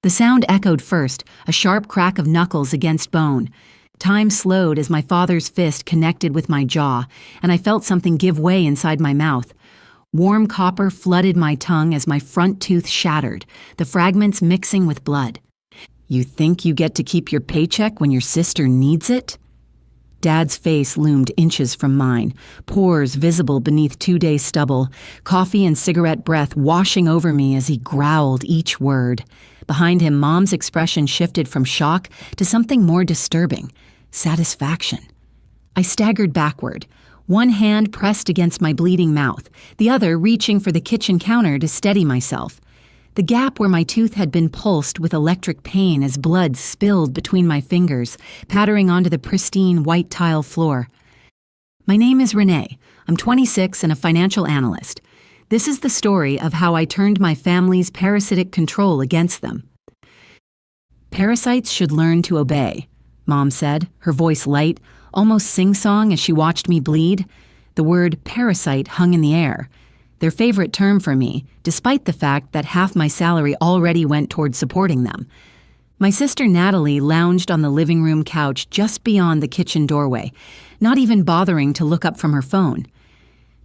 The sound echoed first, a sharp crack of knuckles against bone. Time slowed as my father's fist connected with my jaw, and I felt something give way inside my mouth. Warm copper flooded my tongue as my front tooth shattered, the fragments mixing with blood. "You think you get to keep your paycheck when your sister needs it?" Dad's face loomed inches from mine, pores visible beneath 2-day stubble, coffee and cigarette breath washing over me as he growled each word. Behind him, Mom's expression shifted from shock to something more disturbing: satisfaction. I staggered backward, one hand pressed against my bleeding mouth, the other reaching for the kitchen counter to steady myself. The gap where my tooth had been pulsed with electric pain as blood spilled between my fingers, pattering onto the pristine white tile floor. "My name is Renee. I'm 26 and a financial analyst. This is the story of how I turned my family's parasitic control against them." "Parasites should learn to obey," Mom said, her voice light, almost sing-song as she watched me bleed. The word parasite hung in the air, their favorite term for me, despite the fact that half my salary already went toward supporting them. My sister Natalie lounged on the living room couch just beyond the kitchen doorway, not even bothering to look up from her phone.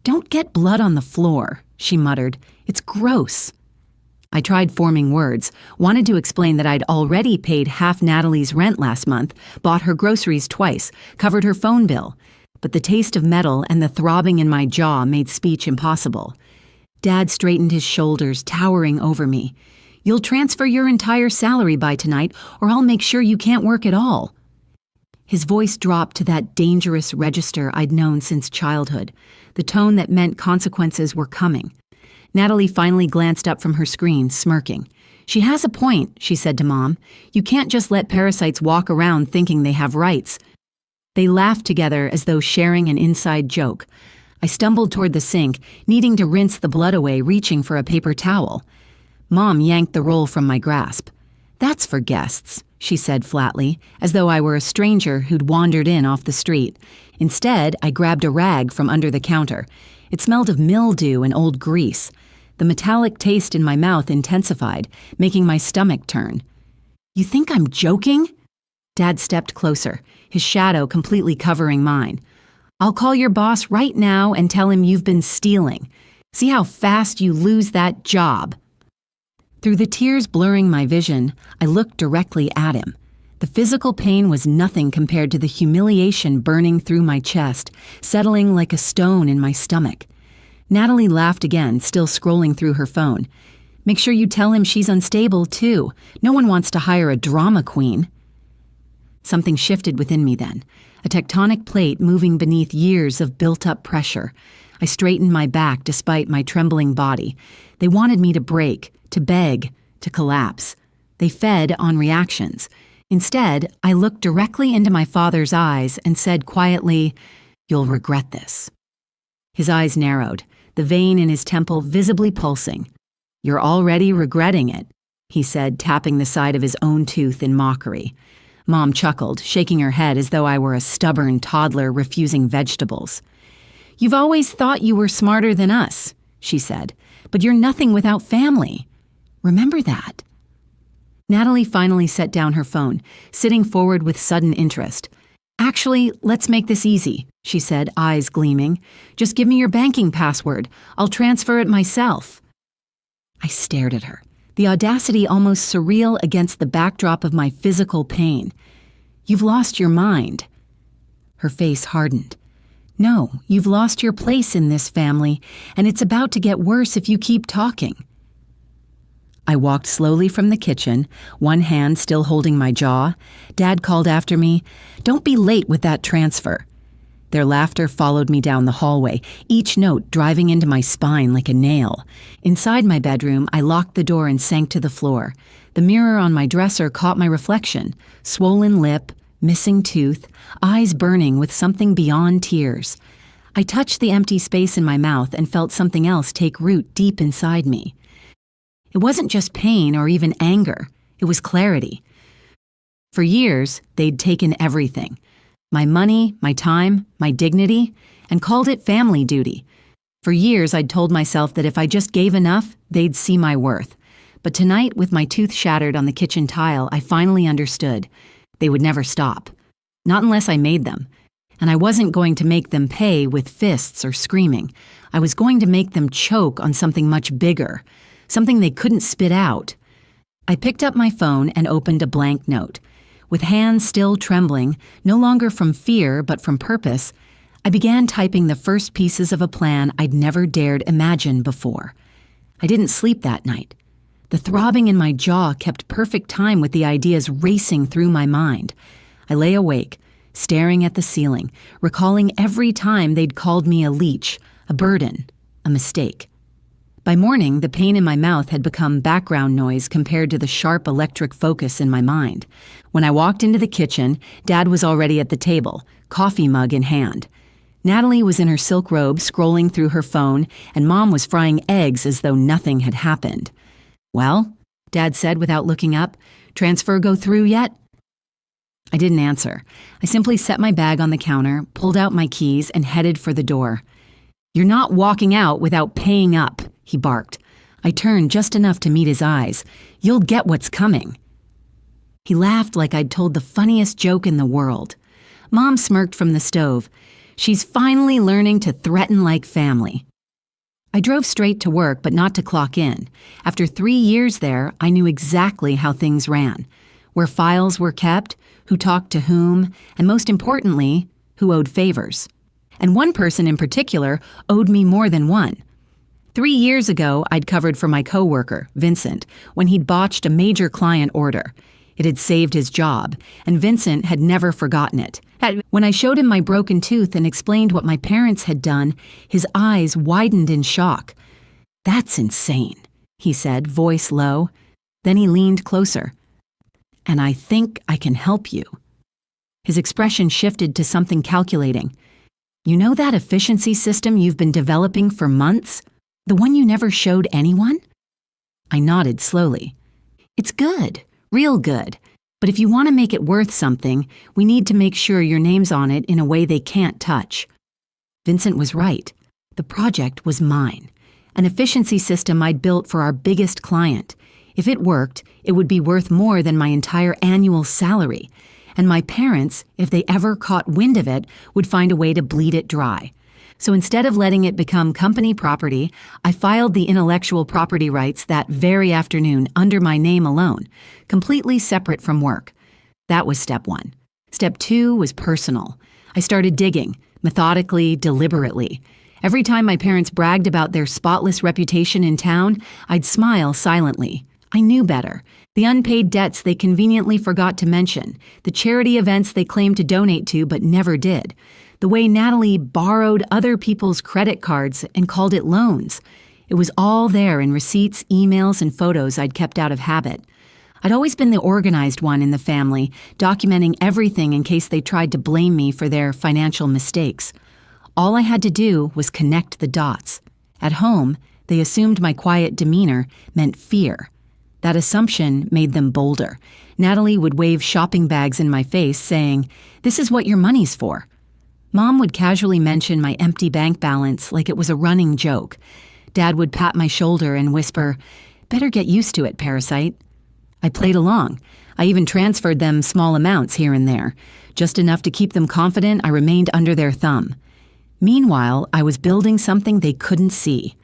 "Don't get blood on the floor," she muttered. "It's gross." I tried forming words, wanted to explain that I'd already paid half Natalie's rent last month, bought her groceries twice, covered her phone bill, but the taste of metal and the throbbing in my jaw made speech impossible. Dad straightened his shoulders, towering over me. "You'll transfer your entire salary by tonight, or I'll make sure you can't work at all." His voice dropped to that dangerous register I'd known since childhood, the tone that meant consequences were coming. Natalie finally glanced up from her screen, smirking. "She has a point," she said to Mom. "You can't just let parasites walk around thinking they have rights." They laughed together as though sharing an inside joke. I stumbled toward the sink, needing to rinse the blood away, reaching for a paper towel. Mom yanked the roll from my grasp. "That's for guests," she said flatly, as though I were a stranger who'd wandered in off the street. Instead, I grabbed a rag from under the counter. It smelled of mildew and old grease. The metallic taste in my mouth intensified, making my stomach turn. "You think I'm joking?" Dad stepped closer, his shadow completely covering mine. "I'll call your boss right now and tell him you've been stealing. See how fast you lose that job." Through the tears blurring my vision, I looked directly at him. The physical pain was nothing compared to the humiliation burning through my chest, settling like a stone in my stomach. Natalie laughed again, still scrolling through her phone. "Make sure you tell him she's unstable, too. No one wants to hire a drama queen." Something shifted within me then, a tectonic plate moving beneath years of built-up pressure. I straightened my back despite my trembling body. They wanted me to break, to beg, to collapse. They fed on reactions. Instead, I looked directly into my father's eyes and said quietly, "You'll regret this." His eyes narrowed, the vein in his temple visibly pulsing. "You're already regretting it," he said, tapping the side of his own tooth in mockery. Mom chuckled, shaking her head as though I were a stubborn toddler refusing vegetables. "You've always thought you were smarter than us," she said, "but you're nothing without family. Remember that." Natalie finally set down her phone, sitting forward with sudden interest. "Actually, let's make this easy," she said, eyes gleaming. "Just give me your banking password. I'll transfer it myself." I stared at her, the audacity almost surreal against the backdrop of my physical pain. "You've lost your mind." Her face hardened. "No, you've lost your place in this family, and it's about to get worse if you keep talking." I walked slowly from the kitchen, one hand still holding my jaw. Dad called after me, "Don't be late with that transfer." Their laughter followed me down the hallway, each note driving into my spine like a nail. Inside my bedroom, I locked the door and sank to the floor. The mirror on my dresser caught my reflection, swollen lip, missing tooth, eyes burning with something beyond tears. I touched the empty space in my mouth and felt something else take root deep inside me. It wasn't just pain or even anger, it was clarity. For years, they'd taken everything. My money, my time, my dignity, and called it family duty. For years, I'd told myself that if I just gave enough, they'd see my worth. But tonight, with my tooth shattered on the kitchen tile, I finally understood. They would never stop. Not unless I made them. And I wasn't going to make them pay with fists or screaming. I was going to make them choke on something much bigger, something they couldn't spit out. I picked up my phone and opened a blank note. With hands still trembling, no longer from fear but from purpose, I began typing the first pieces of a plan I'd never dared imagine before. I didn't sleep that night. The throbbing in my jaw kept perfect time with the ideas racing through my mind. I lay awake, staring at the ceiling, recalling every time they'd called me a leech, a burden, a mistake. By morning, the pain in my mouth had become background noise compared to the sharp electric focus in my mind. When I walked into the kitchen, Dad was already at the table, coffee mug in hand. Natalie was in her silk robe scrolling through her phone, and Mom was frying eggs as though nothing had happened. "Well," Dad said without looking up, "transfer go through yet?" I didn't answer. I simply set my bag on the counter, pulled out my keys, and headed for the door. "You're not walking out without paying up," he barked. I turned just enough to meet his eyes. "You'll get what's coming." He laughed like I'd told the funniest joke in the world. Mom smirked from the stove. "She's finally learning to threaten like family." I drove straight to work, but not to clock in. After 3 years there, I knew exactly how things ran, where files were kept, who talked to whom, and most importantly, who owed favors. And one person in particular owed me more than one. 3 years ago, I'd covered for my coworker, Vincent, when he'd botched a major client order. It had saved his job, and Vincent had never forgotten it. When I showed him my broken tooth and explained what my parents had done, his eyes widened in shock. "That's insane," he said, voice low. Then he leaned closer. "And I think I can help you." His expression shifted to something calculating. "You know that efficiency system you've been developing for months? The one you never showed anyone?" I nodded slowly. "It's good, real good. But if you want to make it worth something, we need to make sure your name's on it in a way they can't touch." Vincent was right. The project was mine. An efficiency system I'd built for our biggest client. If it worked, it would be worth more than my entire annual salary. And my parents, if they ever caught wind of it, would find a way to bleed it dry. So instead of letting it become company property, I filed the intellectual property rights that very afternoon under my name alone, completely separate from work. That was step 1. Step 2 was personal. I started digging, methodically, deliberately. Every time my parents bragged about their spotless reputation in town, I'd smile silently. I knew better. The unpaid debts they conveniently forgot to mention, the charity events they claimed to donate to but never did, the way Natalie borrowed other people's credit cards and called it loans. It was all there in receipts, emails, and photos I'd kept out of habit. I'd always been the organized one in the family, documenting everything in case they tried to blame me for their financial mistakes. All I had to do was connect the dots. At home, they assumed my quiet demeanor meant fear. That assumption made them bolder. Natalie would wave shopping bags in my face, saying, "This is what your money's for." Mom would casually mention my empty bank balance like it was a running joke. Dad would pat my shoulder and whisper, "Better get used to it, parasite." I played along. I even transferred them small amounts here and there, just enough to keep them confident I remained under their thumb. Meanwhile, I was building something they couldn't see.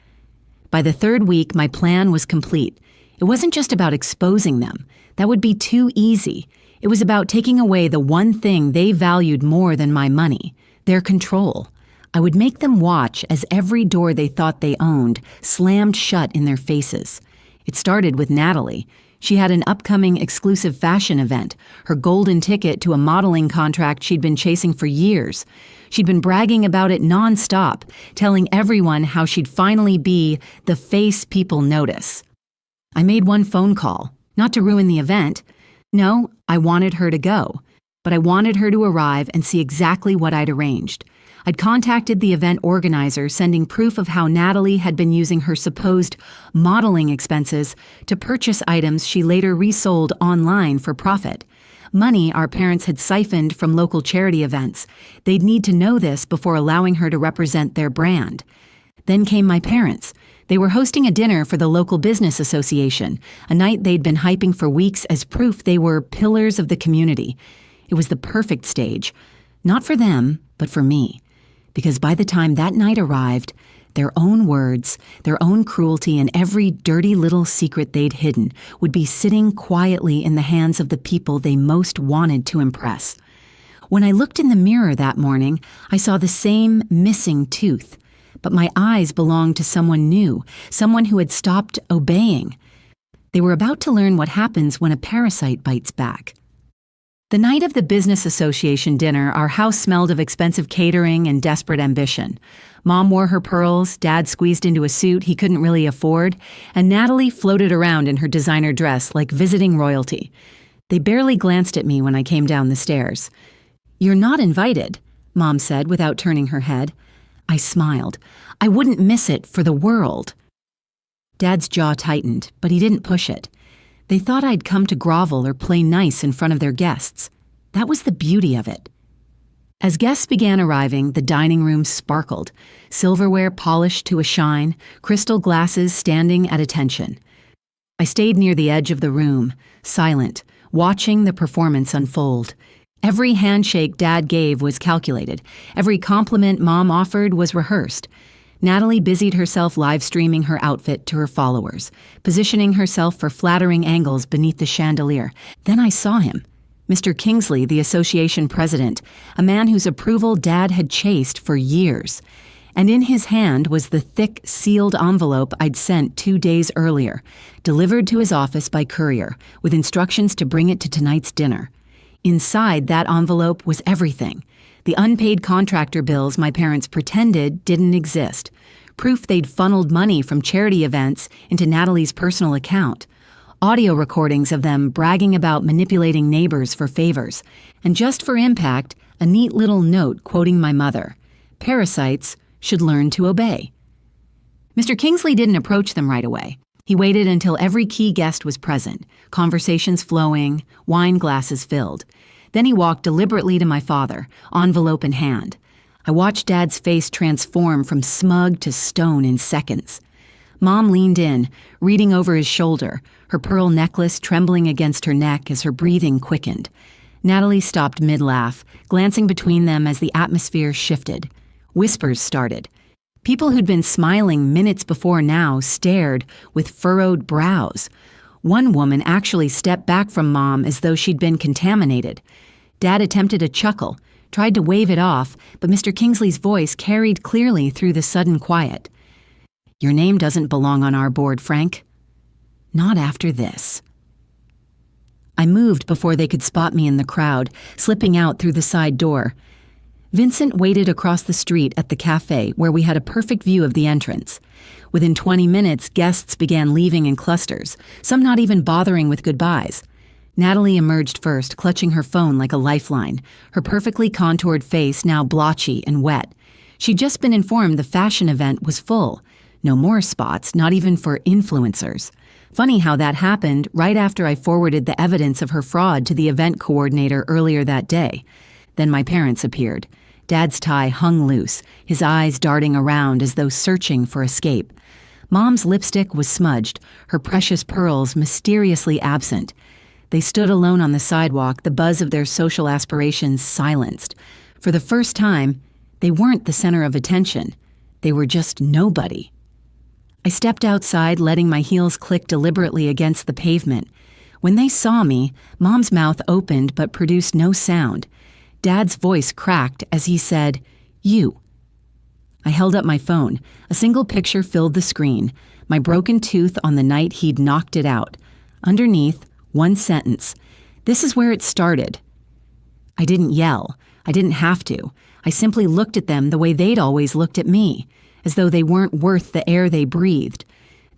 By the 3rd week, my plan was complete. It wasn't just about exposing them. That would be too easy. It was about taking away the one thing they valued more than my money, their control. I would make them watch as every door they thought they owned slammed shut in their faces. It started with Natalie. She had an upcoming exclusive fashion event, her golden ticket to a modeling contract she'd been chasing for years. She'd been bragging about it nonstop, telling everyone how she'd finally be the face people notice. I made one phone call, not to ruin the event. No, I wanted her to go, but I wanted her to arrive and see exactly what I'd arranged. I'd contacted the event organizer, sending proof of how Natalie had been using her supposed modeling expenses to purchase items she later resold online for profit. Money our parents had siphoned from local charity events. They'd need to know this before allowing her to represent their brand. Then came my parents. They were hosting a dinner for the local business association, a night they'd been hyping for weeks as proof they were pillars of the community. It was the perfect stage. Not for them, but for me. Because by the time that night arrived, their own words, their own cruelty, and every dirty little secret they'd hidden would be sitting quietly in the hands of the people they most wanted to impress. When I looked in the mirror that morning, I saw the same missing tooth. But my eyes belonged to someone new, someone who had stopped obeying. They were about to learn what happens when a parasite bites back. The night of the business association dinner, our house smelled of expensive catering and desperate ambition. Mom wore her pearls, Dad squeezed into a suit he couldn't really afford, and Natalie floated around in her designer dress like visiting royalty. They barely glanced at me when I came down the stairs. "You're not invited," Mom said without turning her head. I smiled. I wouldn't miss it for the world. Dad's jaw tightened, but he didn't push it. They thought I'd come to grovel or play nice in front of their guests. That was the beauty of it. As guests began arriving, the dining room sparkled, silverware polished to a shine, crystal glasses standing at attention. I stayed near the edge of the room, silent, watching the performance unfold. Every handshake Dad gave was calculated. Every compliment Mom offered was rehearsed. Natalie busied herself live-streaming her outfit to her followers, positioning herself for flattering angles beneath the chandelier. Then I saw him. Mr. Kingsley, the association president, a man whose approval Dad had chased for years. And in his hand was the thick, sealed envelope I'd sent 2 days earlier, delivered to his office by courier, with instructions to bring it to tonight's dinner. Inside that envelope was everything. The unpaid contractor bills my parents pretended didn't exist. Proof they'd funneled money from charity events into Natalie's personal account. Audio recordings of them bragging about manipulating neighbors for favors. And just for impact, a neat little note quoting my mother. Parasites should learn to obey. Mr. Kingsley didn't approach them right away. He waited until every key guest was present, conversations flowing, wine glasses filled. Then he walked deliberately to my father, envelope in hand. I watched Dad's face transform from smug to stone in seconds. Mom leaned in, reading over his shoulder, her pearl necklace trembling against her neck as her breathing quickened. Natalie stopped mid-laugh, glancing between them as the atmosphere shifted. Whispers started. People who'd been smiling minutes before now stared with furrowed brows. One woman actually stepped back from Mom as though she'd been contaminated. Dad attempted a chuckle, tried to wave it off, but Mr. Kingsley's voice carried clearly through the sudden quiet. "Your name doesn't belong on our board, Frank. Not after this." I moved before they could spot me in the crowd, slipping out through the side door. Vincent waited across the street at the cafe where we had a perfect view of the entrance. Within 20 minutes, guests began leaving in clusters, some not even bothering with goodbyes. Natalie emerged first, clutching her phone like a lifeline, her perfectly contoured face now blotchy and wet. She'd just been informed the fashion event was full. No more spots, not even for influencers. Funny how that happened right after I forwarded the evidence of her fraud to the event coordinator earlier that day. Then my parents appeared. Dad's tie hung loose, his eyes darting around as though searching for escape. Mom's lipstick was smudged, her precious pearls mysteriously absent. They stood alone on the sidewalk, the buzz of their social aspirations silenced. For the first time, they weren't the center of attention. They were just nobody. I stepped outside, letting my heels click deliberately against the pavement. When they saw me, Mom's mouth opened but produced no sound. Dad's voice cracked as he said, "You." I held up my phone. A single picture filled the screen, my broken tooth on the night he'd knocked it out. Underneath, one sentence. This is where it started. I didn't yell. I didn't have to. I simply looked at them the way they'd always looked at me, as though they weren't worth the air they breathed.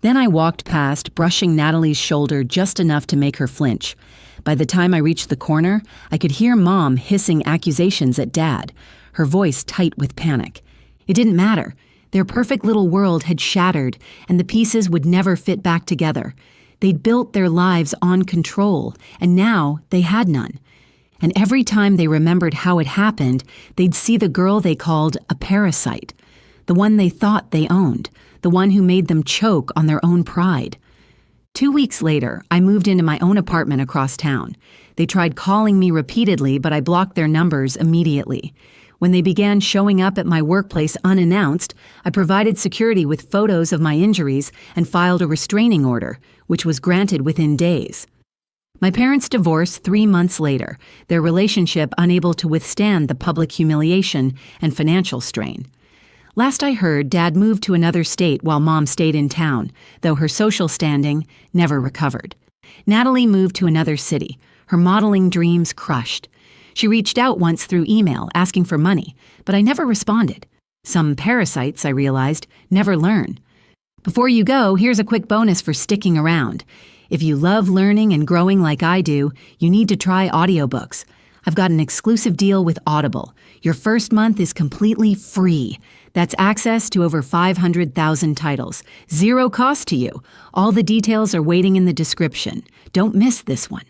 Then I walked past, brushing Natalie's shoulder just enough to make her flinch. By the time I reached the corner, I could hear Mom hissing accusations at Dad, her voice tight with panic. It didn't matter. Their perfect little world had shattered, and the pieces would never fit back together. They'd built their lives on control, and now they had none. And every time they remembered how it happened, they'd see the girl they called a parasite, the one they thought they owned, the one who made them choke on their own pride. 2 weeks later, I moved into my own apartment across town. They tried calling me repeatedly, but I blocked their numbers immediately. When they began showing up at my workplace unannounced, I provided security with photos of my injuries and filed a restraining order, which was granted within days. My parents divorced 3 months later, their relationship unable to withstand the public humiliation and financial strain. Last I heard, Dad moved to another state while Mom stayed in town, though her social standing never recovered. Natalie moved to another city, her modeling dreams crushed. She reached out once through email asking for money, but I never responded. Some parasites, I realized, never learn. Before you go, here's a quick bonus for sticking around. If you love learning and growing like I do, you need to try audiobooks. I've got an exclusive deal with Audible. Your first month is completely free. That's access to over 500,000 titles. Zero cost to you. All the details are waiting in the description. Don't miss this one.